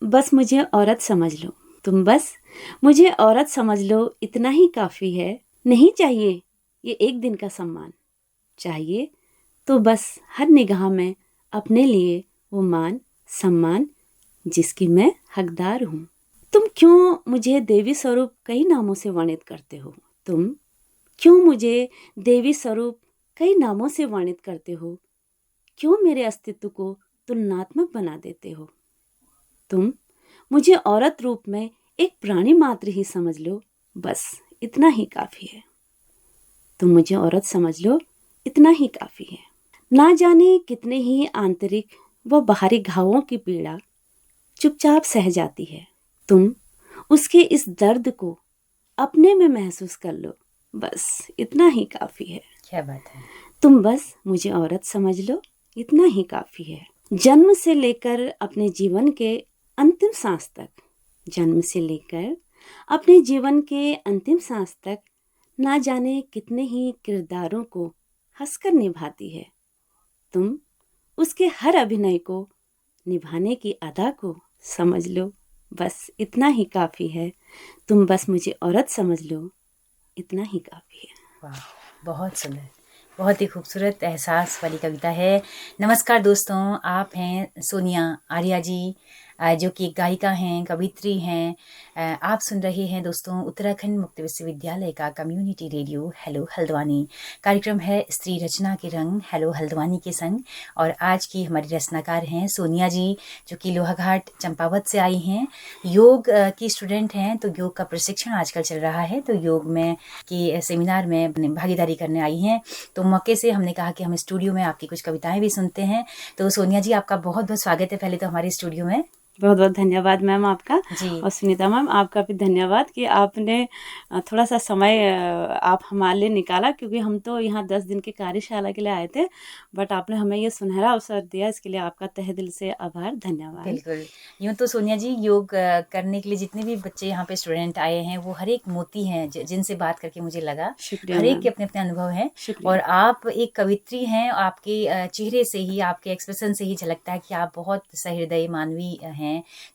बस मुझे औरत समझ लो, तुम बस मुझे औरत समझ लो, इतना ही काफ़ी है। नहीं चाहिए ये एक दिन का सम्मान, चाहिए तो बस हर निगाह में अपने लिए वो मान सम्मान जिसकी मैं हकदार हूँ। तुम क्यों मुझे देवी स्वरूप कई नामों से वर्णित करते हो? तुम क्यों मुझे देवी स्वरूप कई नामों से वर्णित करते हो? क्यों मेरे अस्तित्व को तुलनात्मक बना देते हो? तुम मुझे औरत रूप में एक प्राणी मात्र ही समझ लो, बस इतना ही काफी है। तुम मुझे औरत समझ लो, इतना ही काफी है। ना जाने कितने ही आंतरिक व बाहरी घावों की पीड़ा चुपचाप सह जाती है। तुम उसके इस दर्द को अपने में महसूस कर लो, बस इतना ही काफी है। क्या बात है। तुम बस मुझे औरत समझ लो, इतना ही काफी है। जन्म से लेकर अपने जीवन के अंतिम सांस तक, जन्म से लेकर अपने जीवन के अंतिम सांस तक ना जाने कितने ही किरदारों को हंसकर निभाती है। तुम उसके हर अभिनय को निभाने की अदा को समझ लो, बस इतना ही काफी है। तुम बस मुझे औरत समझ लो, इतना ही काफी है। वाह, बहुत सुंदर, बहुत ही खूबसूरत एहसास वाली कविता है। नमस्कार दोस्तों, आप हैं सोनिया आर्या जी, जो कि एक गायिका हैं, कवित्री हैं। आप सुन रहे हैं दोस्तों उत्तराखंड मुक्त विश्वविद्यालय का कम्युनिटी रेडियो हेलो हल्द्वानी। कार्यक्रम है स्त्री रचना के रंग हेलो हल्द्वानी के संग। और आज की हमारी रचनाकार हैं सोनिया जी, जो कि लोहाघाट चंपावत से आई हैं। योग की स्टूडेंट हैं, तो योग का प्रशिक्षण आजकल चल रहा है, तो योग में की सेमिनार में भागीदारी करने आई हैं। तो मौके से हमने कहा कि हम स्टूडियो में आपकी कुछ कविताएं भी सुनते हैं। तो सोनिया जी, आपका बहुत बहुत स्वागत है पहले तो हमारे स्टूडियो में। बहुत बहुत धन्यवाद मैम आपका। जी। और सुनीता मैम, आपका भी धन्यवाद कि आपने थोड़ा सा समय आप हमारे लिए निकाला, क्योंकि हम तो यहाँ 10 दिन की कार्यशाला के लिए आए थे, बट आपने हमें ये सुनहरा अवसर दिया, इसके लिए आपका तहे दिल से आभार, धन्यवाद। बिल्कुल। यूँ तो सोनिया जी, योग करने के लिए जितने भी बच्चे यहाँ पे स्टूडेंट आए हैं, वो हर एक मोती हैं जिनसे बात करके मुझे लगा। शुक्रिया हर एक मैम। के अपने अपने अनुभव हैं। शुक्रिया। और आप एक कवित्री हैं, आपके चेहरे से ही, आपके एक्सप्रेशन से ही झलकता है कि आप बहुत सहृदय मानवी हैं।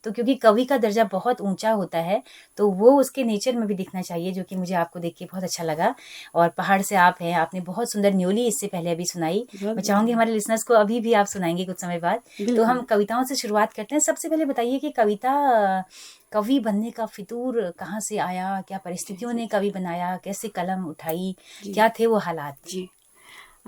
तो क्योंकि कवि का दर्जा बहुत ऊंचा होता है, तो वो उसके नेचर में भी दिखना चाहिए, जो कि मुझे आपको देख के बहुत अच्छा लगा। और पहाड़ से आप हैं, आपने बहुत सुंदर न्योली इससे पहले अभी सुनाई। मैं चाहूँगी हमारे लिसनर्स को अभी भी आप सुनाएंगे कुछ समय बाद। तो हम कविताओं से शुरुआत करते हैं। सबसे पहले बताइए कि कविता कवि बनने का फितूर कहाँ से आया? क्या परिस्थितियों ने कवि बनाया? कैसे कलम उठाई? क्या थे वो हालात? जी,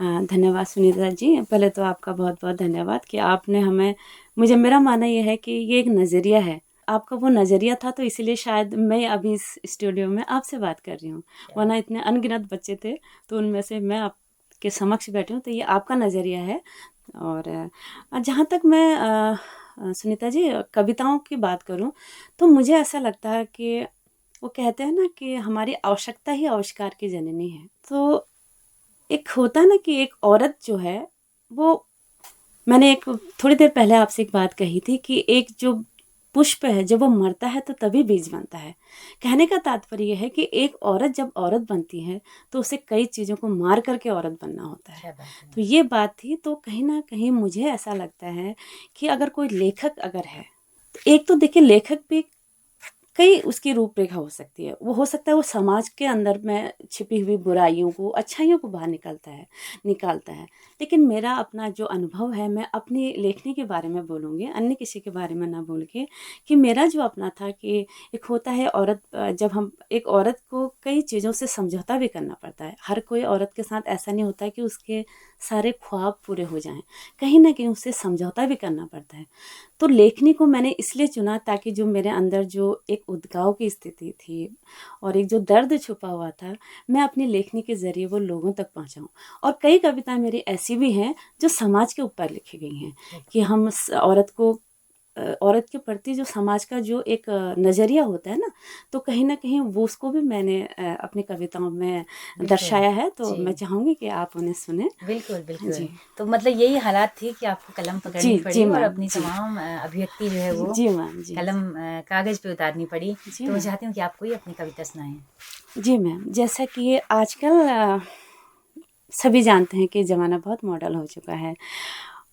धन्यवाद सुनीता जी। पहले तो आपका बहुत बहुत धन्यवाद कि आपने हमें, मुझे, मेरा मानना ये है कि ये एक नज़रिया है, आपका वो नज़रिया था, तो इसीलिए शायद मैं अभी इस स्टूडियो में आपसे बात कर रही हूँ, वरना इतने अनगिनत बच्चे थे, तो उनमें से मैं आपके समक्ष बैठी हूँ, तो ये आपका नज़रिया है। और जहाँ तक मैं सुनीता जी कविताओं की बात करूं, तो मुझे ऐसा लगता है कि वो कहते हैं ना कि हमारी आवश्यकता ही आविष्कार की जननी है। तो एक होता है ना कि एक औरत जो है वो, मैंने एक थोड़ी देर पहले आपसे एक बात कही थी कि एक जो पुष्प है जब वो मरता है तो तभी बीज बनता है। कहने का तात्पर्य यह है कि एक औरत जब औरत बनती है तो उसे कई चीज़ों को मार करके औरत बनना होता है। तो ये बात थी। तो कहीं ना कहीं मुझे ऐसा लगता है कि अगर कोई लेखक अगर है, तो एक तो देखिए लेखक भी कई उसकी रूपरेखा हो सकती है। वो हो सकता है वो समाज के अंदर में छिपी हुई बुराइयों को, अच्छाइयों को बाहर निकालता है। लेकिन मेरा अपना जो अनुभव है, मैं अपनी लेखनी के बारे में बोलूँगी, अन्य किसी के बारे में ना बोल के, कि मेरा जो अपना था कि एक होता है औरत, जब हम एक औरत को कई चीज़ों से समझौता भी करना पड़ता है। हर कोई औरत के साथ ऐसा नहीं होता है कि उसके सारे ख्वाब पूरे हो जाएं, कहीं ना कहीं उससे समझौता भी करना पड़ता है। तो लेखनी को मैंने इसलिए चुना ताकि जो मेरे अंदर जो एक उद्गाव की स्थिति थी और एक जो दर्द छुपा हुआ था, मैं अपनी लेखनी के ज़रिए वो लोगों तक पहुंचाऊं। और कई कविताएं मेरी ऐसी भी हैं जो समाज के ऊपर लिखी गई हैं कि हम औरत के प्रति जो समाज का जो एक नज़रिया होता है ना, तो कहीं ना कहीं वो उसको भी मैंने अपनी कविताओं में दर्शाया है। तो मैं चाहूँगी कि आप उन्हें सुने। बिल्कुल बिल्कुल जी। तो मतलब यही हालात थी कि आपको कलम पकड़नी पड़ी और अपनी तमाम अभिव्यक्ति जो है वो जी मैम, जी कलम कागज पे उतारनी पड़ी। जी तो मैं चाहती हूँ कि आप कोई अपनी कविता सुनाएं। जी मैम, जैसा कि ये आजकल सभी जानते हैं कि ज़माना बहुत मॉडर्न हो चुका है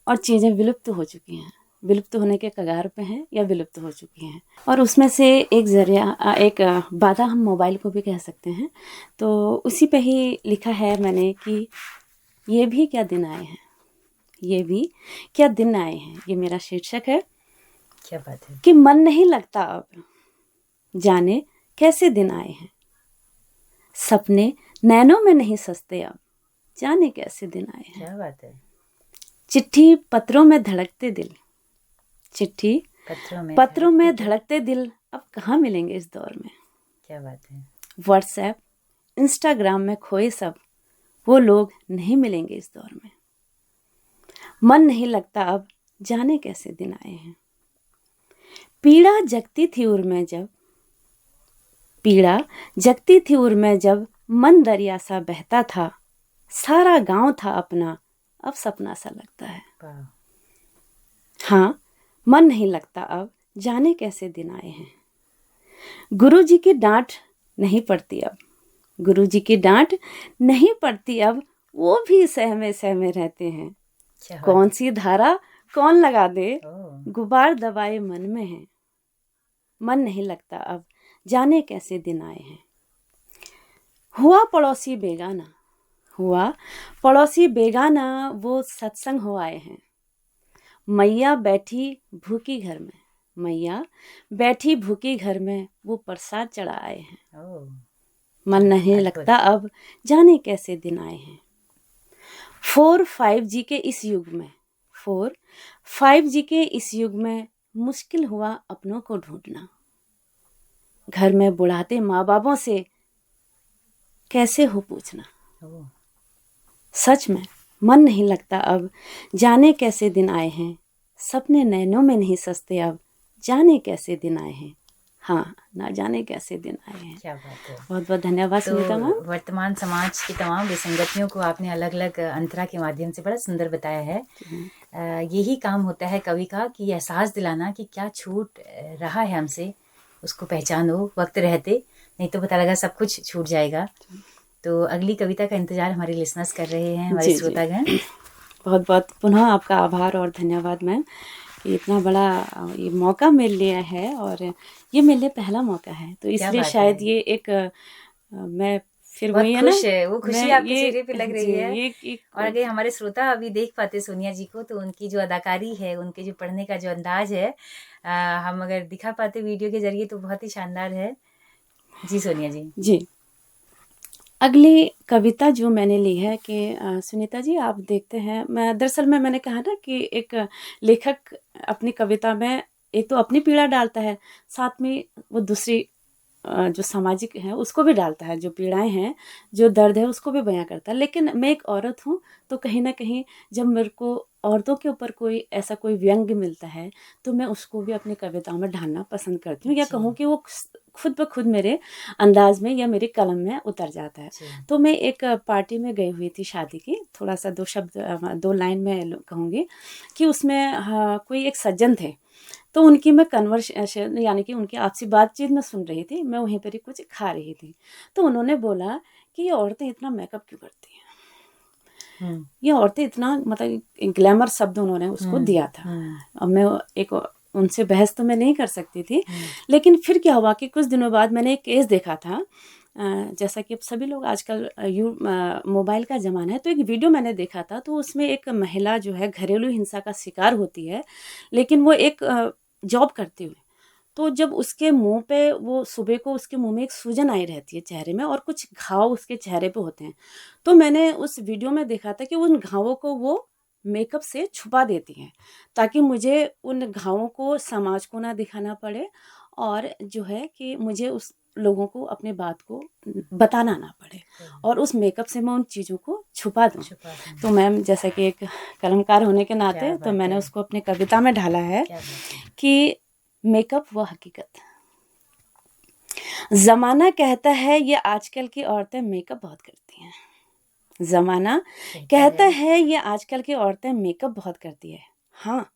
और चीज़ें विलुप्त हो चुकी हैं। विलुप्त होने के कगार पे हैं या विलुप्त हो चुकी हैं। और उसमें से एक जरिया एक बाधा हम मोबाइल को भी कह सकते हैं। तो उसी पे ही लिखा है मैंने कि ये भी क्या दिन आए हैं, ये भी क्या दिन आए हैं, ये मेरा शीर्षक है। क्या बात है। कि मन नहीं लगता अब, जाने कैसे दिन आए हैं, सपने नैनों में नहीं सस्ते अब, जाने कैसे दिन आए हैं। क्या बात है। चिट्ठी पत्रों में धड़कते दिल, चिट्ठी पत्रों में दिल। धड़कते दिल अब कहाँ मिलेंगे इस दौर में। क्या बात है। व्हाट्सएप इंस्टाग्राम में खोए सब वो लोग नहीं मिलेंगे इस दौर में। मन नहीं लगता अब, जाने कैसे दिन आए हैं। पीड़ा जगती थी उर में जब, पीड़ा जगती थी उर में जब, मन दरिया सा बहता था, सारा गांव था अपना, अब सपना सा लगता है। वाह। हाँ, मन नहीं लगता अब, जाने कैसे दिन आए हैं। गुरुजी की डांट नहीं पड़ती अब, गुरुजी की डांट नहीं पड़ती अब, वो भी सहमे सहमे रहते हैं। क्या बात कौन सी धारा कौन लगा दे, है। ओह, गुबार दबाए मन में है। मन नहीं लगता अब, जाने कैसे दिन आए हैं। हुआ पड़ोसी बेगाना, हुआ पड़ोसी बेगाना, वो सत्संग हो आए हैं। मैया बैठी भूखी घर में, मैया बैठी भूखी घर में, वो प्रसाद चढ़ा आए हैं। ओह, मन नहीं अद्भुत। लगता अब, जाने कैसे दिन आए हैं। 4-5G के इस युग में, 4-5G के इस युग में मुश्किल हुआ अपनों को ढूंढना। घर में बुढ़ाते माँ बापों से कैसे हो पूछना। ओह, सच में मन नहीं लगता अब, जाने कैसे दिन आए हैं। सपने नैनों में नहीं सस्ते अब, जाने कैसे दिन आए हैं। हाँ, ना जाने कैसे दिन आए हैं। क्या बात है। बहुत बहुत धन्यवाद सुनीता मैम। तो वर्तमान समाज की तमाम विसंगतियों को आपने अलग अलग अंतरा के माध्यम से बड़ा सुंदर बताया है। यही काम होता है कवि का, कि एहसास दिलाना कि क्या छूट रहा है हमसे, उसको पहचानो वक्त रहते, नहीं तो पता लगा सब कुछ छूट जाएगा। तो अगली कविता का इंतजार हमारे लिसनर्स कर रहे हैं, हमारे जी, जी। श्रोतागण। बहुत बहुत पुनः आपका आभार और धन्यवाद मैम कि इतना बड़ा ये मौका मिल लिया है, और ये मेरे लिए पहला मौका है, तो इसलिए बात शायद है। ये एक मैं फिर बहुत वही है ना, खुश है, वो खुशी मैं आपके ये चेहरे पे लग रही जी, है। ये और अगर हमारे श्रोता अभी देख पाते सोनिया जी को, तो उनकी जो अदाकारी है, उनके जो पढ़ने का जो अंदाज है, हम अगर दिखा पाते वीडियो के जरिए तो बहुत ही शानदार है। जी सोनिया जी। जी। अगली कविता जो मैंने ली है कि सुनीता जी आप देखते हैं, मैं दरअसल में मैंने कहा ना कि एक लेखक अपनी कविता में एक तो अपनी पीड़ा डालता है, साथ में वो दूसरी जो सामाजिक है उसको भी डालता है, जो पीड़ाएं हैं, जो दर्द है उसको भी बयां करता है। लेकिन मैं एक औरत हूँ, तो कहीं ना कहीं जब मेरे को औरतों के ऊपर कोई ऐसा कोई व्यंग मिलता है, तो मैं उसको भी अपनी कविताओं में ढालना पसंद करती हूँ, या कहूँ कि वो खुद ब खुद मेरे अंदाज में या मेरे कलम में उतर जाता है। तो मैं एक पार्टी में गई हुई थी शादी की, थोड़ा सा दो शब्द 2 लाइन में कहूँगी कि उसमें कोई एक सज्जन थे, तो उनकी मैं कन्वर्सेशन यानी कि उनकी आपसी बातचीत में सुन रही थी, मैं वहीं पर ही कुछ खा रही थी। तो उन्होंने बोला कि ये औरतें इतना मेकअप क्यों करती हैं, ये औरतें इतना, मतलब ग्लैमर शब्द उन्होंने उसको दिया था। अब मैं एक उनसे बहस तो मैं नहीं कर सकती थी, लेकिन फिर क्या हुआ कि कुछ दिनों बाद मैंने एक केस देखा था। जैसा कि अब सभी लोग आजकल मोबाइल का ज़माना है, तो एक वीडियो मैंने देखा था, तो उसमें एक महिला जो है घरेलू हिंसा का शिकार होती है, लेकिन वो एक जॉब करती हुई, तो जब उसके मुंह पे वो सुबह को उसके मुंह में एक सूजन आई रहती है चेहरे में, और कुछ घाव उसके चेहरे पे होते हैं। तो मैंने उस वीडियो में देखा था कि उन घावों को वो मेकअप से छुपा देती हैं, ताकि मुझे उन घावों को समाज को ना दिखाना पड़े, और जो है कि मुझे उस लोगों को अपने बात को बताना ना पड़े, और उस मेकअप से मैं उन चीज़ों को छुपा दूँ। तो मैम जैसा कि एक कलमकार होने के नाते, तो मैंने उसको अपनी कविता में ढाला है कि मेकअप व हकीकत। ज़माना कहता है ये आजकल की औरतें मेकअप बहुत करती हैं, ज़माना कहता है ये आजकल की औरतें मेकअप बहुत करती है। हाँ,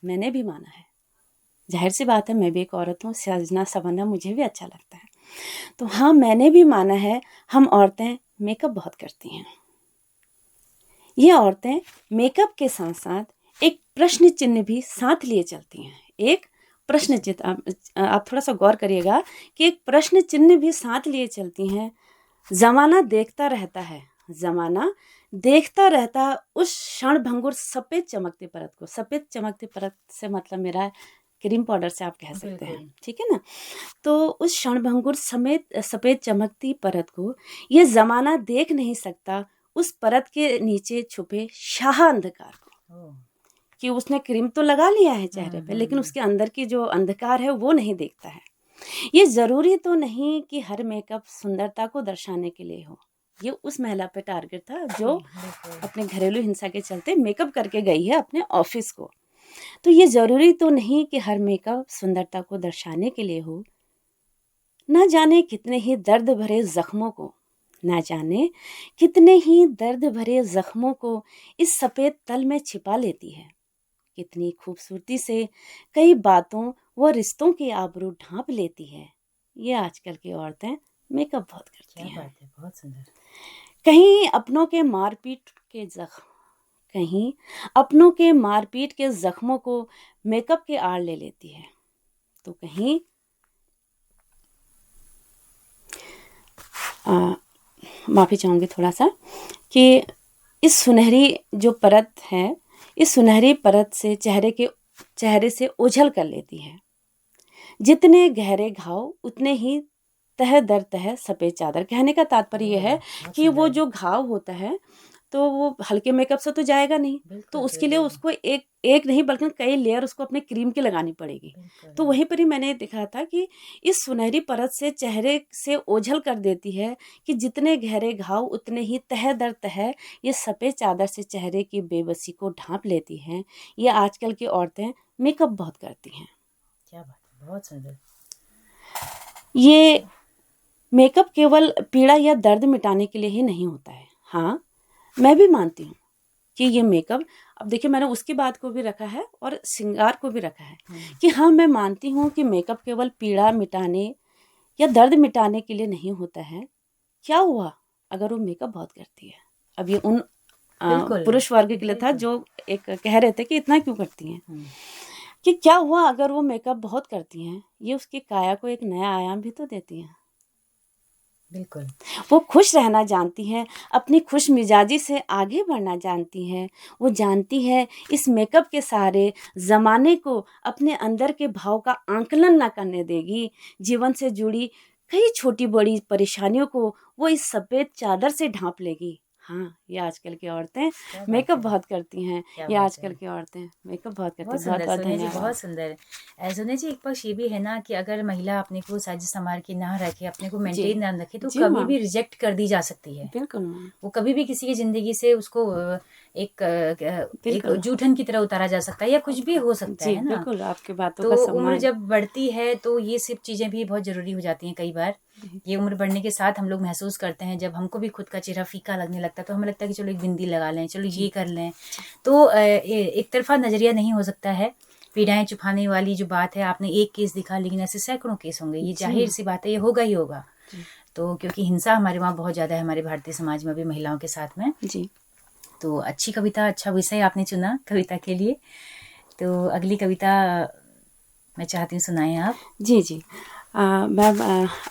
मैंने भी माना है, जाहिर सी बात है, मैं भी एक औरत हूँ, सजना संवरना मुझे भी अच्छा लगता है। तो हाँ, मैंने भी माना है हम औरतें मेकअप बहुत करती हैं। ये औरतें मेकअप के साथ साथ एक प्रश्न चिन्ह भी साथ लिए चलती हैं। एक प्रश्न चिन्ह, आप थोड़ा सा गौर करिएगा कि एक प्रश्न चिन्ह भी साथ लिए चलती हैं। जमाना देखता रहता है, जमाना देखता रहता है उस क्षण भंगुर सफेद चमकती परत को। सफेद चमकती परत से मतलब मेरा क्रीम पाउडर से आप कह सकते हैं, ठीक है ना। तो उस क्षण भंगुर समेत सफेद चमकती परत को ये जमाना देख नहीं सकता, उस परत के नीचे छुपे शाह अंधकार को। कि उसने क्रीम तो लगा लिया है चेहरे पे, लेकिन उसके अंदर की जो अंधकार है वो नहीं देखता है। ये जरूरी तो नहीं कि हर मेकअप सुंदरता को दर्शाने के लिए हो। ये उस महिला पे टारगेट था जो अपने घरेलू हिंसा के चलते मेकअप करके गई है अपने ऑफिस को। तो ये जरूरी तो नहीं कि हर मेकअप सुंदरता को दर्शाने के लिए हो। न जाने कितने ही दर्द भरे जख्मों को, न जाने कितने ही दर्द भरे जख्मों को इस सफेद तल में छिपा लेती है। कितनी खूबसूरती से कई बातों व रिश्तों की आबरू ढांप लेती है। ये आजकल की औरतें मेकअप बहुत करती हैं। बात है, बहुत सुंदर। कहीं अपनों के मारपीट के जख्म, कहीं अपनों के मारपीट के जख्मों को मेकअप के आड़ ले लेती है, तो कहीं माफ़ी चाहूँगी थोड़ा सा कि इस सुनहरी जो परत है, इस सुनहरी परत से चेहरे से ओझल कर लेती है। जितने गहरे घाव उतने ही तह दर तह सफ़ेद चादर। कहने का तात्पर्य यह है कि वो जो घाव होता है तो वो हल्के मेकअप से तो जाएगा नहीं, तो उसके लिए उसको एक नहीं बल्कि कई लेयर उसको अपने क्रीम की लगानी पड़ेगी। तो वहीं पर ही मैंने देखा था कि इस सुनहरी परत से चेहरे से ओझल कर देती है कि जितने गहरे घाव उतने ही तह दर तह ये सफ़ेद चादर से चेहरे की बेबसी को ढांप लेती हैं। ये आजकल की औरतें मेकअप बहुत करती हैं। क्या बात है, बहुत सुंदर। ये मेकअप केवल पीड़ा या दर्द मिटाने के लिए ही नहीं होता है। हाँ, मैं भी मानती हूँ कि ये मेकअप, अब देखिए मैंने उसकी बात को भी रखा है और श्रृंगार को भी रखा है कि हाँ, मैं मानती हूँ कि मेकअप केवल पीड़ा मिटाने या दर्द मिटाने के लिए नहीं होता है। क्या हुआ अगर वो मेकअप बहुत करती है? अब ये उन पुरुष वर्ग के लिए था जो एक कह रहे थे कि इतना क्यों करती हैं, कि क्या हुआ अगर वो मेकअप बहुत करती हैं, ये उसकी काया को एक नया आयाम भी तो देती हैं। बिल्कुल, वो खुश रहना जानती हैं, अपनी खुश मिजाजी से आगे बढ़ना जानती हैं। वो जानती है इस मेकअप के सहारे ज़माने को अपने अंदर के भाव का आंकलन ना करने देगी। जीवन से जुड़ी कई छोटी बड़ी परेशानियों को वो इस सफ़ेद चादर से ढांप लेगी। हाँ, ये आजकल की औरतें मेकअप बहुत करती हैं। ये आजकल की औरतें मेकअप बहुत करती हैं। बहुत सुंदर बहुत सोनिया जी, धन्यवाद। बहुत सुंदर। सोनिया जी, एक पक्ष ये भी है ना कि अगर महिला अपने को साज संवार के ना रखे, अपने को मेंटेन ना रखे, तो जी कभी मैम। भी रिजेक्ट कर दी जा सकती है। बिल्कुल मैम। वो कभी भी किसी की जिंदगी से उसको एक जूठन की तरह उतारा जा सकता है या कुछ भी हो सकता जी है ना। बिल्कुल, आपकी बातों तो का उम्र सम्मान। जब बढ़ती है तो ये सब चीज़ें भी बहुत ज़रूरी हो जाती हैं कई बार। ये उम्र बढ़ने के साथ हम लोग महसूस करते हैं, जब हमको भी खुद का चेहरा फीका लगने लगता है तो हमें लगता है कि चलो एक बिंदी लगा लें, चलो ये कर लें। तो एक तरफा नज़रिया नहीं हो सकता है। पीड़ाएं छुपाने वाली जो बात है, आपने एक केस दिखा, लेकिन ऐसे सैकड़ों केस होंगे। ये जाहिर सी बात है, ये होगा ही होगा। तो क्योंकि हिंसा हमारे वहाँ बहुत ज़्यादा है, हमारे भारतीय समाज में भी महिलाओं के साथ में। जी। तो अच्छी कविता, अच्छा विषय आपने चुना कविता के लिए। तो अगली कविता मैं चाहती हूँ सुनाएं आप। जी जी मैम,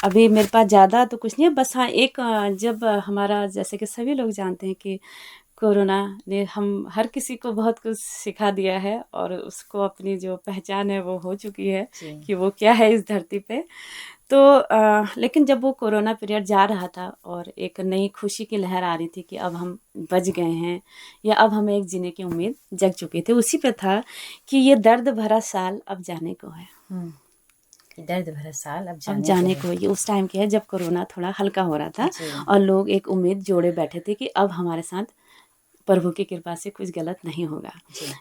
अभी मेरे पास ज़्यादा तो कुछ नहीं है, बस हाँ एक जब हमारा, जैसे कि सभी लोग जानते हैं कि कोरोना ने हम हर किसी को बहुत कुछ सिखा दिया है और उसको अपनी जो पहचान है वो हो चुकी है कि वो क्या है इस धरती पे। तो लेकिन जब वो कोरोना पीरियड जा रहा था और एक नई खुशी की लहर आ रही थी कि अब हम बच गए हैं या अब हमें एक जीने की उम्मीद जग चुकी थी, उसी पे था कि ये दर्द भरा साल अब जाने को है। दर्द भरा साल अब जाने को, ये उस टाइम की है जब कोरोना थोड़ा हल्का हो रहा था और लोग एक उम्मीद जोड़े बैठे थे कि अब हमारे साथ प्रभु की कृपा से कुछ गलत नहीं होगा।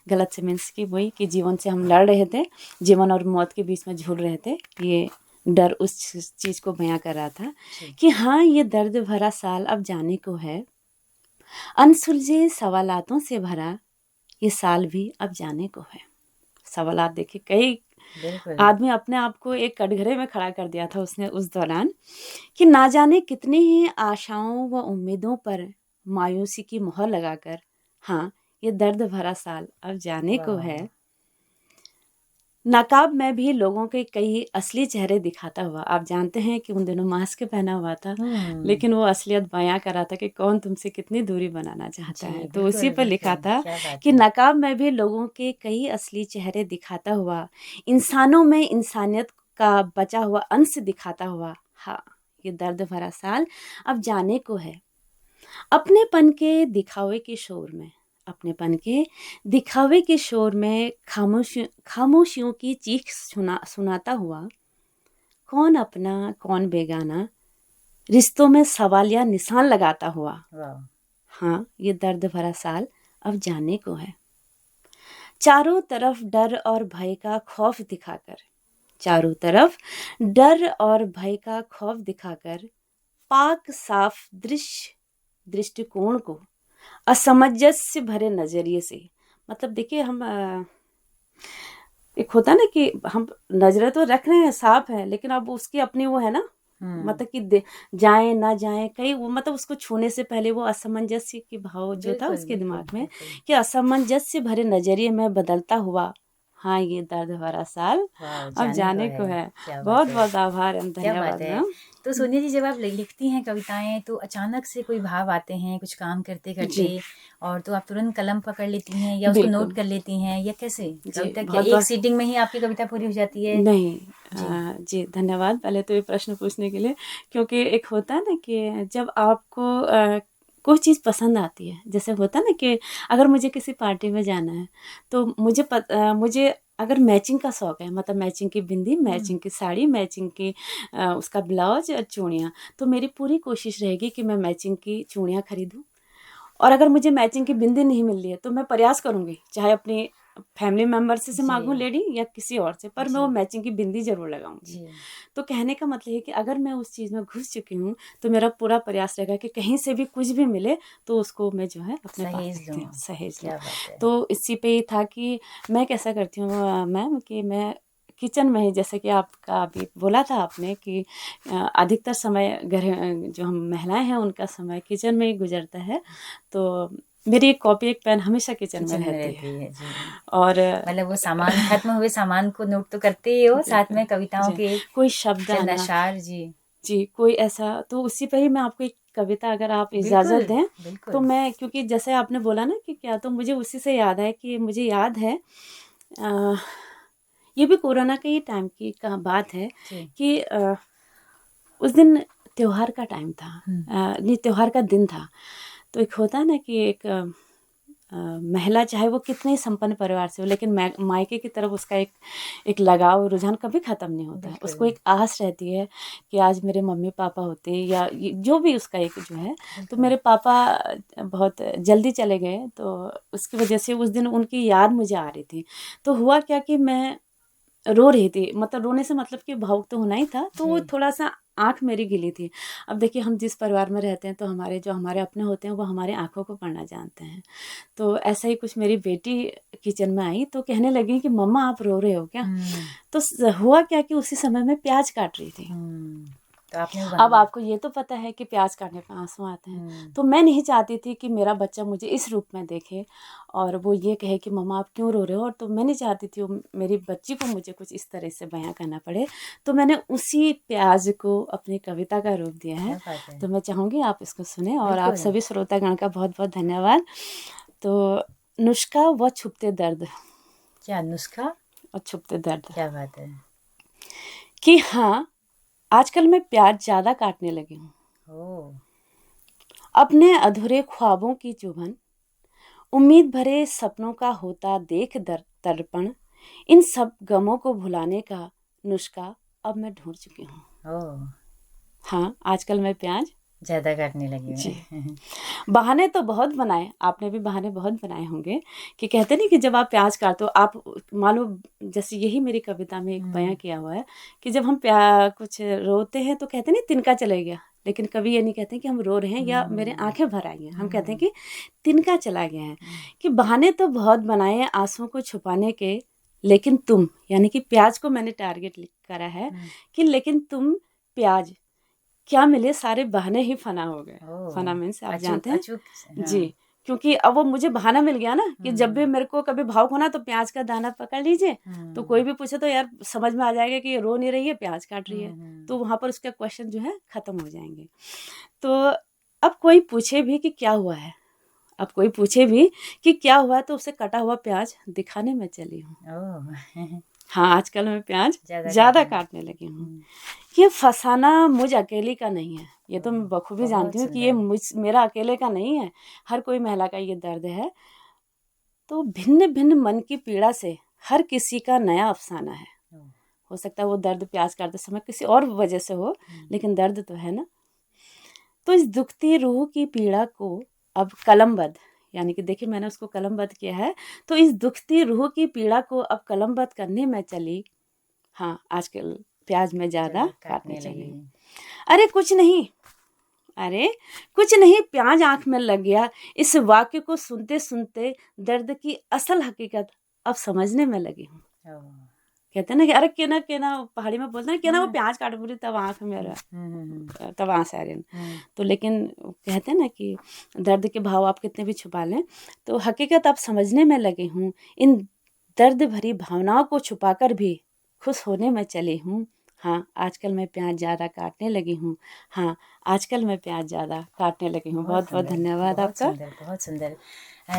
गलत से मीन्स कि वही कि जीवन से हम लड़ रहे थे, जीवन और मौत के बीच में झूल रहे थे। ये डर उस चीज़ को बयां कर रहा था कि हाँ, ये दर्द भरा साल अब जाने को है, अनसुलझे सवालातों से भरा ये साल भी अब जाने को है। सवालात देखिए, कई आदमी अपने आप को एक कटघरे में खड़ा कर दिया था उसने उस दौरान कि ना जाने कितनी ही आशाओं व उम्मीदों पर मायूसी की मोहर लगाकर, हाँ, ये दर्द भरा साल अब जाने को वाह। है। नकाब में भी लोगों के कई असली चेहरे दिखाता हुआ। आप जानते हैं कि उन दिनों मास्क पहना हुआ था, लेकिन वो असलियत बयां कर रहा था कि कौन तुमसे कितनी दूरी बनाना चाहता जी है। तो उसी बिल्कुल पर लिखा बिल्कुल, था क्या बात कि है। नकाब में भी लोगों के कई असली चेहरे दिखाता हुआ, इंसानों में इंसानियत का बचा हुआ अंश दिखाता हुआ। हाँ, ये दर्द भरा साल अब जाने को है। अपनेपन के दिखावे के शोर में, अपनेपन के दिखावे के शोर में खामोशियों की चीख सुनाता हुआ, कौन अपना कौन बेगाना, रिश्तों में सवाल या निशान लगाता हुआ। वाह। हाँ, ये दर्द भरा साल अब जाने को है। चारों तरफ डर और भय का खौफ दिखाकर, चारों तरफ डर और भय का खौफ दिखाकर, पाक साफ दृष्टिकोण को असमंजस्य भरे नजरिए से, मतलब देखिए हम एक होता ना कि हम नजरें तो रख रहे हैं, साफ है, लेकिन अब उसकी अपनी वो है ना, मतलब कि जाए ना जाए कहीं वो, मतलब उसको छूने से पहले वो असमंजस्य की भाव जो था बिल्कुल उसके बिल्कुल दिमाग में, बिल्कुल। कि असमंजस्य भरे नजरिए में बदलता हुआ। हाँ, ये दर्द भरा साल वाह, अब जाने जाने को को है। है। क्या बात बहुत है। बहुत आभार एवं क्या बात धन्यवाद है। मैम। तो सोनिया जी, जब आप लिखती हैं कविताएं तो अचानक से कोई भाव आते हैं कुछ काम करते करते, जी और तो आप तुरंत कलम पकड़ लेती हैं या उसको नोट बिल्कुल। कर लेती हैं, या कैसे जी कविता क्या बहुत एक बहुत सीटिंग में ही आपकी कविता पूरी हो जाती है? नहीं। जी जी धन्यवाद पहले तो ये प्रश्न पूछने के लिए, क्योंकि एक होता है ना कि जब आपको कोई चीज़ पसंद आती है, जैसे होता है ना कि अगर मुझे किसी पार्टी में जाना है तो मुझे अगर मैचिंग का शौक है, मतलब मैचिंग की बिंदी, मैचिंग की साड़ी, मैचिंग की उसका ब्लाउज और चूड़ियाँ, तो मेरी पूरी कोशिश रहेगी कि मैं मैचिंग की चूड़ियाँ खरीदूँ। और अगर मुझे मैचिंग की बिंदी नहीं मिल रही है तो मैं प्रयास करूंगी, चाहे अपनी फैमिली मेम्बर से जी मांगूं लेडी या किसी और से, पर मैं वो जी मैचिंग की बिंदी जरूर लगाऊंगी। जी। तो कहने का मतलब है कि अगर मैं उस चीज़ में घुस चुकी हूँ तो मेरा पूरा प्रयास रहेगा कि कहीं से भी कुछ भी मिले तो उसको मैं जो है अपने पास सहेज रखती लूँ। हूँ, सहेज लूँ। क्या बात है। तो इसी पे ही था कि मैं कैसा करती हूँ मैम, कि मैं किचन में ही, जैसे कि आपका अभी बोला था आपने कि अधिकतर समय घर जो हम महिलाएं हैं उनका समय किचन में ही गुजरता है, तो मेरी एक कॉपी एक पेन हमेशा किचन में किचन में रहती है। रहती है जी। और मतलब वो सामान खत्म हुए सामान को नोट तो करते ही हो, साथ बिल्कुल में कविताओं जी, के कोई शब्द चंद आना, अशार। जी जी कोई ऐसा, तो उसी पे ही मैं आपको एक कविता अगर आप इजाज़त बिल्कुल दें तो बिल्कुल। मैं, क्योंकि जैसे आपने बोला ना कि क्या, तो मुझे उसी से याद है कि मुझे याद है अ, ये भी कोरोना के ही टाइम की का बात है जी कि उस दिन त्योहार का टाइम था, नहीं त्योहार का दिन था। तो एक होता है ना कि एक महिला चाहे वो कितने ही संपन्न परिवार से हो, लेकिन मायके की तरफ उसका एक लगाव रुझान कभी ख़त्म नहीं होता है। बिल्कुल उसको एक आस रहती है कि आज मेरे मम्मी पापा होते, या जो भी उसका एक जो है। तो बिल्कुल। मेरे पापा बहुत जल्दी चले गए, तो उसकी वजह से उस दिन उनकी याद मुझे आ रही थी। तो हुआ क्या कि मैं रो रही थी, मतलब रोने से मतलब कि भावुक तो होना ही था, तो वो जी थोड़ा सा आंख मेरी गिली थी। अब देखिए हम जिस परिवार में रहते हैं तो हमारे अपने होते हैं वो हमारे आंखों को पढ़ना जानते हैं। तो ऐसा ही कुछ मेरी बेटी किचन में आई तो कहने लगी कि मम्मा आप रो रहे हो क्या। तो हुआ क्या कि उसी समय में प्याज काट रही थी। तो आपने वो अब बना। आपको ये तो पता है कि प्याज काटने पे आंसू आते हैं, तो मैं नहीं चाहती थी कि मेरा बच्चा मुझे इस रूप में देखे और वो ये कहे कि मम्मा आप क्यों रो रहे हो। और तो मैं नहीं चाहती थी मेरी बच्ची को मुझे कुछ इस तरह से बयां करना पड़े, तो मैंने उसी प्याज को अपनी कविता का रूप दिया है। क्या बात है। तो मैं चाहूँगी आप इसको सुने, और आप बिल्कुल। सभी श्रोतागण का बहुत बहुत धन्यवाद। तो नुस्खा व छुपते दर्द, क्या नुस्खा। और छुपते दर्द, क्या बात है। कि हाँ आजकल मैं प्याज ज़्यादा काटने लगी हूँ। ओ। अपने अधूरे ख्वाबों की चुभन, उम्मीद भरे सपनों का होता देख तर्पण, इन सब गमों को भुलाने का नुस्खा अब मैं ढूंढ चुकी हूँ। ओ। हाँ आजकल मैं प्याज ज्यादा काटने लगी जी, मैं। बहाने तो बहुत बनाए, आपने भी बहाने बहुत बनाए होंगे कि कहते नहीं कि जब आप प्याज काटो आप मानो, जैसे यही मेरी कविता में एक बयां किया हुआ है कि जब हम कुछ रोते हैं तो कहते नहीं तिनका चले गया, लेकिन कभी ये नहीं कहते कि हम रो रहे हैं या मेरे आंखें भर आई हैं, हम कहते हैं कि तिनका चला गया है। कि बहाने तो बहुत बनाए हैं आंसुओं को छुपाने के, लेकिन तुम, यानी कि प्याज को मैंने टारगेट करा है कि लेकिन तुम प्याज क्या मिले, सारे बहाने ही फना हो गए। ओ। फना मीन्स आप अचूक जानते हैं अचूक। हाँ। जी, क्योंकि अब वो मुझे बहाना मिल गया ना कि जब भी मेरे को कभी भावुक होना तो प्याज का दाना पकड़ लीजिए, तो कोई भी पूछे तो यार समझ में आ जाएगा कि ये रो नहीं रही है, प्याज काट रही है, तो वहाँ पर उसके क्वेश्चन जो है खत्म हो जाएंगे। तो अब कोई पूछे भी कि क्या हुआ है, अब कोई पूछे भी कि क्या हुआ है, तो उसे कटा हुआ प्याज दिखाने में चली हूँ। ओह हाँ, आजकल मैं प्याज ज़्यादा ज़्यादा काटना। काटने लगी हूँ। ये फसाना मुझ अकेली का नहीं है, ये तो मैं बखूबी बहुत जानती हूँ कि ये सुंदर। मेरा अकेले का नहीं है, हर कोई महिला का ये दर्द है। तो भिन्न भिन्न मन की पीड़ा से हर किसी का नया अफसाना है। हो सकता है वो दर्द प्याज काटते समय किसी और वजह से हो, लेकिन दर्द तो है ना। तो इस दुखती रूह की पीड़ा को अब कलमबद्ध, यानी कि देखिए मैंने उसको कलमबद्ध किया है, तो इस दुखती रूह की पीड़ा को अब कलमबद्ध करने में चली। हाँ, आजकल प्याज में ज़्यादा काटने चली। अरे कुछ नहीं, अरे कुछ नहीं, प्याज आंख में लग गया। इस वाक्य को सुनते सुनते दर्द की असल हकीकत अब समझने में लगी हूँ। कहते हैं ना कि अरे के ना पहाड़ी में बोलते हैं कि ना वो प्याज काट बोली तब आंख में तब आंस आ रही। तो लेकिन कहते हैं ना कि दर्द के भाव आप कितने भी छुपा लें, तो हकीकत अब समझने में लगी हूँ। इन दर्द भरी भावनाओं को छुपाकर भी खुश होने में चली हूँ। हाँ, आजकल मैं प्याज ज़्यादा काटने लगी हूँ। हाँ, आजकल मैं प्याज ज़्यादा काटने लगी हूँ। बहुत बहुत धन्यवाद आपका। बहुत सुंदर, बहुत सुंदर।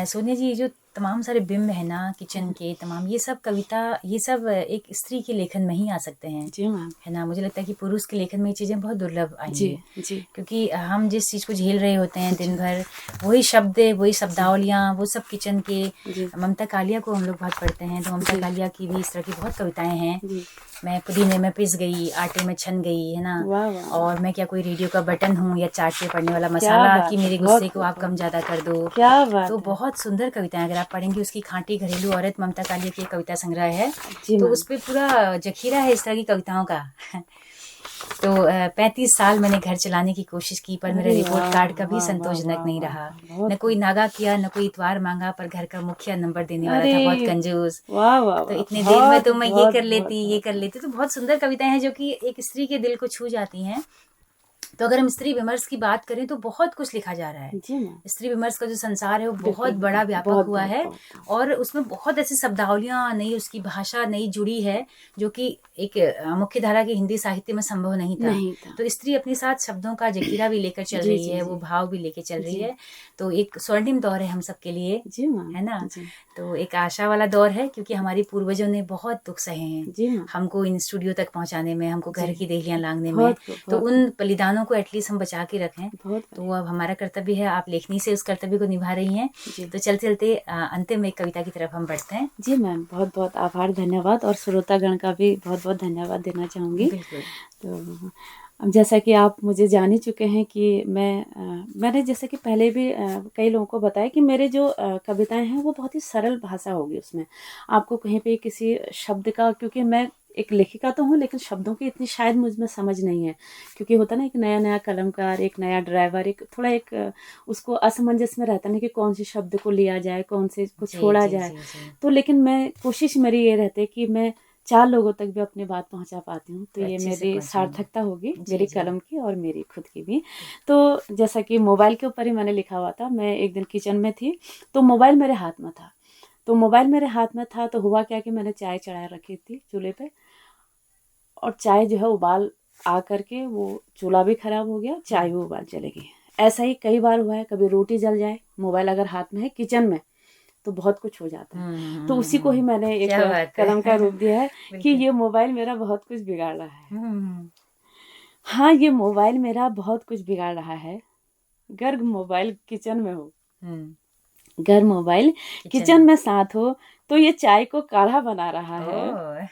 सोनिया जी, ये जो तमाम सारे बिंब है ना किचन के, तमाम ये सब कविता, ये सब एक स्त्री के लेखन में ही आ सकते हैं। जी मैम। है ना, मुझे लगता है कि पुरुष के लेखन में ये चीज़ें बहुत दुर्लभ आएंगी। जी। क्योंकि हम जिस चीज़ को झेल रहे होते हैं दिन भर, वही शब्द, वही शब्दावलियाँ, वो सब किचन के। ममता कालिया को हम लोग बहुत पढ़ते हैं, तो ममता कालिया की भी इस तरह की बहुत कविताएं हैं। मैं पुदीने में पिस गई, आटे में छन गई, है ना। और मैं क्या कोई रेडियो का बटन हूँ या चाट पे पड़ने वाला मसाला कि मेरे गुस्से को आप कम ज़्यादा कर दो। क्या बात तो है। बहुत सुंदर कविताएं, अगर आप पढ़ेंगे, उसकी खांटी घरेलू औरत ममता कालिया की कविता संग्रह है, तो उस पर पूरा जखीरा है इस तरह की कविताओं का। तो 35 साल मैंने घर चलाने की कोशिश की, पर मेरा रिपोर्ट कार्ड कभी संतोषजनक नहीं रहा। न कोई नागा किया, न कोई इतवार मांगा, पर घर का मुखिया नंबर देने वाला था बहुत कंजूस। तो इतने देर में तो मैं ये कर लेती। तो बहुत सुंदर कविताएं हैं जो कि एक स्त्री के दिल को छू जाती हैं। तो अगर हम स्त्री विमर्श की बात करें तो बहुत कुछ लिखा जा रहा है। स्त्री विमर्श का जो संसार है वो बहुत बड़ा व्यापक हुआ है, और उसमें बहुत ऐसी शब्दावलियां, नई उसकी भाषा नई जुड़ी है, जो कि एक मुख्य धारा की हिंदी साहित्य में संभव नहीं था। तो स्त्री अपने साथ शब्दों का जखीरा भी लेकर चल रही है, वो भाव भी लेकर चल रही है। तो एक स्वर्णिम दौर है हम सबके लिए, है ना। तो एक आशा वाला दौर है, क्योंकि हमारी पूर्वजों ने बहुत दुख सहे हैं हमको इन स्टूडियो तक पहुंचाने में, हमको घर की देहलियां लांघने में। तो उन बलिदानों को एटलीस्ट हम बचा के रखें। तो अब हमारा कर्तव्य है, आप लेखनी से उस कर्तव्य को निभा रही हैं। तो चलते चलते अंतिम एक कविता की तरफ हम बढ़ते हैं। जी मैम, बहुत बहुत आभार, धन्यवाद, और श्रोतागण का भी बहुत बहुत धन्यवाद देना चाहूँगी। तो अब जैसा कि आप मुझे जान ही चुके हैं कि मैंने जैसे कि पहले भी कई लोगों को बताया कि मेरे जो कविताएं हैं वो बहुत ही सरल भाषा होगी। उसमें आपको कहीं पे किसी शब्द का, क्योंकि मैं एक लेखिका तो हूँ, लेकिन शब्दों की इतनी शायद मुझ में समझ नहीं है, क्योंकि होता ना एक नया कलमकार, एक नया ड्राइवर, एक थोड़ा एक उसको असमंजस में रहता ना कि कौन से शब्द को लिया जाए, कौन से को छोड़ा जाए। तो लेकिन मैं कोशिश मेरी ये रहती है कि मैं 4 लोगों तक भी अपनी बात पहुंचा पाती हूँ, तो ये मेरी सार्थकता होगी, मेरी कलम की और मेरी खुद की भी। तो जैसा कि मोबाइल के ऊपर ही मैंने लिखा हुआ था, मैं एक दिन किचन में थी तो मोबाइल मेरे हाथ में था। तो हुआ क्या कि मैंने चाय चढ़ा रखी थी चूल्हे पे, और चाय जो है उबाल आ करके वो चूल्हा भी खराब हो गया, चाय भी उबाल चले गई। ऐसा ही कई बार हुआ है, कभी रोटी जल जाए, मोबाइल अगर हाथ में है किचन में, तो बहुत कुछ हो जाता है। तो उसी को ही मैंने एक कलम का रूप दिया है कि ये मोबाइल मेरा बहुत कुछ बिगाड़ रहा है। हाँ, ये मोबाइल मेरा बहुत कुछ बिगाड़ रहा है। गर्ग मोबाइल किचन में हो, घर मोबाइल किचन में साथ हो, तो ये चाय को काढ़ा बना रहा है।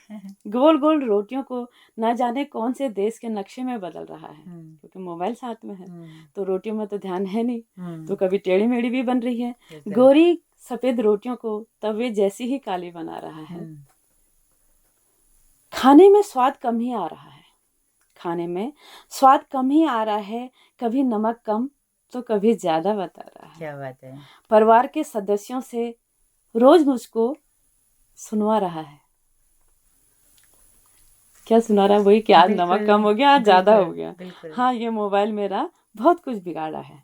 गोल गोल रोटियों को ना जाने कौन से देश के नक्शे में बदल रहा है, क्योंकि मोबाइल साथ में है तो रोटियों में तो ध्यान है नहीं, तो कभी टेढ़ी मेढ़ी भी बन रही है। गोरी सफेद रोटियों को तवे जैसी ही काली बना रहा है। खाने में स्वाद कम ही आ रहा है, कभी नमक कम तो कभी ज्यादा बता रहा है। क्या बात है। परिवार के सदस्यों से रोज मुझको सुनवा रहा है। क्या सुना रहा है? वही कि आज नमक कम हो गया, आज ज्यादा हो गया। हाँ, ये मोबाइल मेरा बहुत कुछ बिगाड़ा है।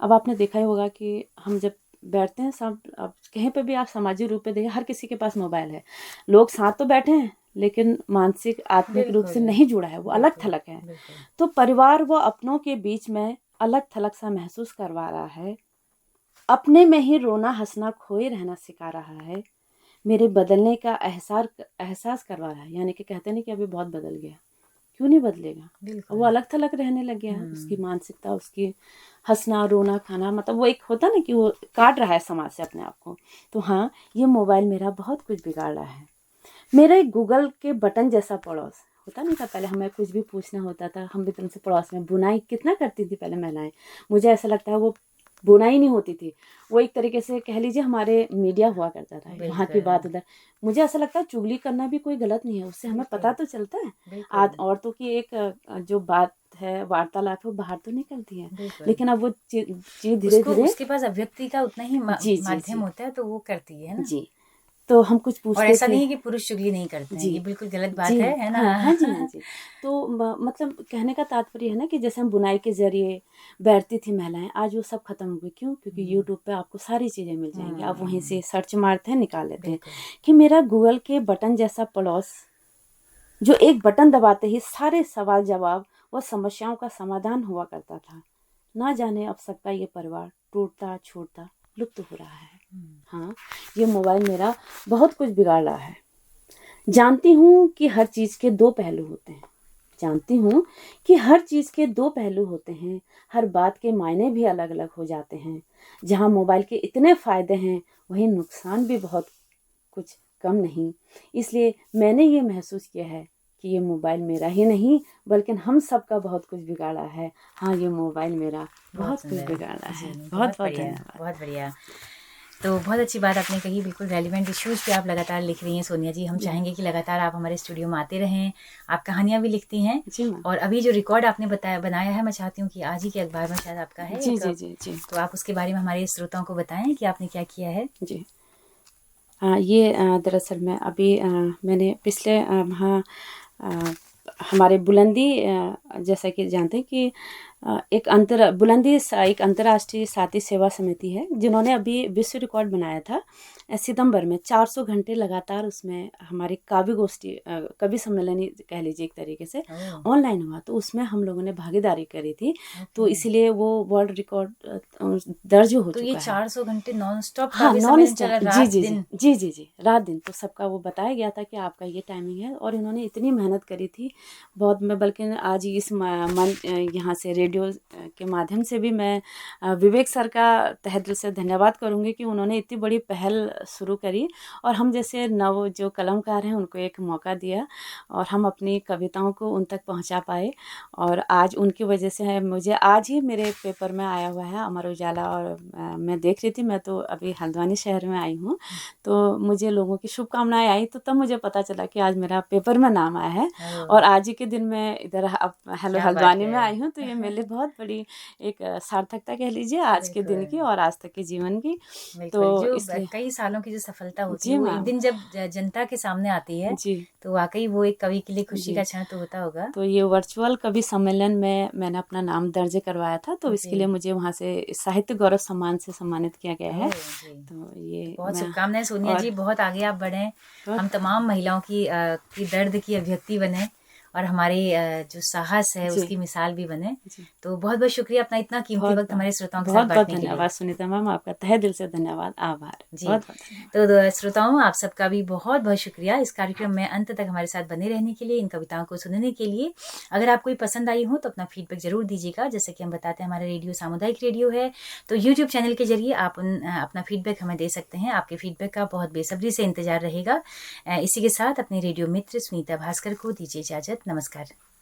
अब आपने देखा ही होगा कि हम जब बैठते हैं सब, अब कहीं पे भी आप सामाजिक रूप पे देखिए हर किसी के पास मोबाइल है। लोग साथ तो बैठे हैं लेकिन मानसिक आत्मिक रूप से बिल्कुल नहीं जुड़ा है, वो अलग बिल्कुल थलग है। बिल्कुल। तो परिवार व अपनों के बीच में अलग थलग सा महसूस करवा रहा है, अपने में ही रोना हंसना खोए रहना सिखा रहा है, मेरे बदलने का एहसास करवा रहा है। यानी कि कहते नहीं कि अभी बहुत बदल गया, क्यों नहीं बदलेगा, वो बिल्कुल। अलग थलग रहने लग गया है। उसकी मानसिकता, उसकी हंसना रोना खाना, मतलब वो एक होता ना कि वो काट रहा है समाज से अपने आप को। तो हाँ, ये मोबाइल मेरा बहुत कुछ बिगाड़ रहा है। मेरा एक गूगल के बटन जैसा पड़ोस होता नहीं था। पहले हमें कुछ भी पूछना होता था, हम भी तुमसे पड़ोस में बुनाई कितना करती थी पहले महिलाएं। मुझे ऐसा लगता है वो बुनाई नहीं होती थी, वो एक तरीके से कह लीजिए हमारे मीडिया हुआ करता था, वहाँ की बात बिल्कुल उधर। मुझे ऐसा लगता है चुगली करना भी कोई गलत नहीं है, उससे हमें बिल्कुल पता तो चलता है। बिल्कुल औरतों की एक जो बात है, वार्तालाप है, वो बाहर तो निकलती है। बिल्कुल। लेकिन अब वो चीज धीरे उसको धीरे, उसके पास अभिव्यक्ति का उतना ही जी जी माध्यम जी होता है, तो वो करती है ना। जी, तो हम कुछ और पूछते ऐसा थे। नहीं है कि पुरुष चुगली नहीं करते हैं, जी, ये बिल्कुल गलत बात जी, है ना। हाँ, हाँ जी, हाँ जी। तो मतलब कहने का तात्पर्य है ना कि जैसे हम बुनाई के ज़रिए बैठती थी महिलाएँ, आज वो सब खत्म हो गई। क्यों? क्योंकि हम्म, यूट्यूब पे आपको सारी चीज़ें मिल जाएँगी। आप वहीं हम्म, से सर्च मारते हैं, निकाल लेते हैं बिल्कुल कि मेरा गूगल के बटन जैसा पड़ोस, जो एक बटन दबाते ही सारे सवाल-जवाब व समस्याओं का समाधान हुआ करता था। ना जाने अब सबका ये परिवार टूटता-छूटता लुप्त हो रहा है। हाँ, ये मोबाइल मेरा बहुत कुछ बिगाड़ रहा है। जानती हूँ कि हर चीज़ के दो पहलू होते हैं। जानती हूँ कि हर चीज़ के दो पहलू होते हैं, हर बात के मायने भी अलग-अलग हो जाते हैं। जहाँ मोबाइल के इतने फ़ायदे हैं, वहीं नुकसान भी बहुत कुछ कम नहीं। इसलिए मैंने ये महसूस किया है कि ये मोबाइल मेरा ही नहीं, बल्कि हम सबका बहुत कुछ बिगाड़ा है। हाँ, ये मोबाइल मेरा बहुत बहुत कुछ सुंदर। बिगाड़ा जी है। नहीं, बहुत बहुत-बहुत बढ़िया धन्यवाद। बहुत बढ़िया। तो बहुत अच्छी बात आपने कही, बिल्कुल रेलिवेंट इश्यूज़ पे आप लगातार लिख रही हैं सोनिया जी। हम जी, चाहेंगे कि लगातार आप हमारे स्टूडियो में आते रहें। आप कहानियाँ भी लिखती हैं, जी मैम। और अभी जो रिकॉर्ड आपने बनाया है, मैं चाहती हूँ कि आज ही के अखबार में शायद आपका है जी, एक, जी, जी, जी, तो आप उसके बारे में हमारे श्रोताओं को बताएं कि आपने क्या किया है। जी। ये दरअसल मैं अभी मैंने पिछले माह अ, हमारे बुलंदी, जैसा कि जानते हैं कि एक अंतर्राष्ट्रीय साथी सेवा समिति है, जिन्होंने अभी विश्व रिकॉर्ड बनाया था। सितंबर में 400 घंटे लगातार उसमें हमारी काव्य गोष्ठी, कवि सम्मेलन ही कह लीजिए एक तरीके से, ओह, ऑनलाइन हुआ। तो उसमें हम लोगों ने भागीदारी करी थी, तो ओके। इसीलिए वो वर्ल्ड रिकॉर्ड दर्ज हो तो ये चुका है। 400 घंटे नॉन स्टॉप हाँ, काव्य नॉन सम्मेलन स्टॉप, चला, जी, रात जी, जी। दिन? जी, जी, जी, रात-दिन तो सबका वो बताया गया था कि आपका ये टाइमिंग है, और इन्होंने इतनी मेहनत करी थी बहुत। मैं बल्कि आज इस यहाँ से रेडियो के माध्यम से भी मैं विवेक सर का तहे दिल से धन्यवाद करूँगी कि उन्होंने इतनी बड़ी पहल शुरू करी, और हम जैसे नव जो कलमकार हैं उनको एक मौका दिया, और हम अपनी कविताओं को उन तक पहुँचा पाए। और आज उनकी वजह से है, मुझे आज ही मेरे पेपर में आया हुआ है अमर उजाला, और मैं देख रही थी, मैं तो अभी हल्द्वानी शहर में आई हूँ, तो मुझे लोगों की शुभकामनाएं आई, तो तब मुझे पता चला कि आज मेरा पेपर में नाम आया है। ओह, और आज ही के दिन मैं इधर हेलो क्या बात हल्द्वानी है। में आई हूँ, तो ये मेरे लिए बहुत बड़ी एक सार्थकता कह लीजिए आज के दिन बिल्कुल की और आज तक के जीवन की। बिल्कुल, तो जो इसलिए कई सालों की जो सफलता होती है, जी वो एक मैम। दिन जब जनता के सामने आती है, जी, तो वाकई वो एक कवि के लिए खुशी जी। का क्षण तो होता होगा। तो ये वर्चुअल कवि सम्मेलन में मैंने अपना नाम दर्ज करवाया था, तो जी। इसके लिए मुझे वहाँ से साहित्य गौरव सम्मान से सम्मानित किया गया है। ओह जी। तो तो ये बहुत मैं, शुभकामनाएं सोनिया और जी, बहुत आगे आप बढ़ें। बहुत, हम तमाम महिलाओं की दर्द की अभिव्यक्ति बने, और हमारे जो साहस है जी, उसकी मिसाल भी बने। जी। तो बहुत बहुत शुक्रिया अपना इतना कीमती बहुत वक्त बहुत हमारे श्रोताओं के साथ बहुत बहुत बांटने के लिए। धन्यवाद सुनीता मैम, आपका तहे दिल से धन्यवाद, आभार। जी। बहुत बहुत धन्यवाद। तो श्रोताओं, आप सबका भी बहुत बहुत शुक्रिया इस कार्यक्रम में अंत तक हमारे साथ बने रहने के लिए, इन कविताओं को सुनने के लिए। अगर आपको ये पसंद आई हो तो अपना फीडबैक जरूर दीजिएगा। जैसे कि हम बताते हैं, हमारा रेडियो सामुदायिक रेडियो है, तो यूट्यूब चैनल के जरिए आप अपना फीडबैक हमें दे सकते हैं। आपके फीडबैक का बहुत बेसब्री से इंतजार रहेगा। इसी के साथ अपने रेडियो मित्र सुनीता भास्कर को दीजिए इजाजत। नमस्कार।